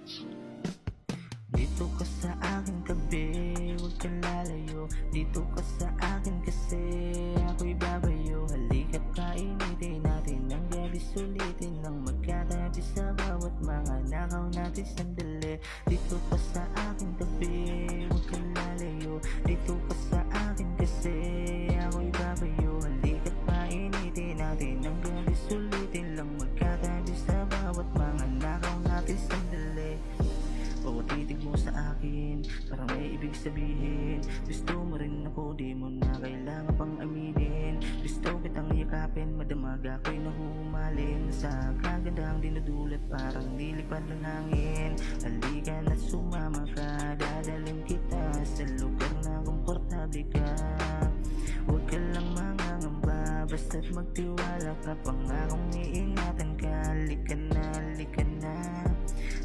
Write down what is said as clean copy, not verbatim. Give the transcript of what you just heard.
Dito ka sa aking tabi, huwag kang lalayo. Dito ka sa akin kasi ako'y babayo. Halika't kainitin natin ang gabi, sulitin ng magkatabi sa bawat mga nakaw natin sandali. Dito ka sa aking tabi, huwag kang lalayo. Dito ka sa akin kasi ako'y babayo. Halika't kainitin natin ang gabi, sulitin lang magkatabi sa bawat mga nakaw natin sandali. Bawat titig mo sa akin, parang may ibig sabihin. Gusto mo rin ako, di mo na kailangan pang aminin. Gusto kitang yakapin, madamag ako'y nahuhumaling. Sa kagandang dinudulot, parang nilipad ng hangin. Halika na't sumama ka, dadalhin kita sa lugar na komportable ka. Huwag ka lang mangangamba, basta't magtiwala ka, pangakong iingatan ka. Halika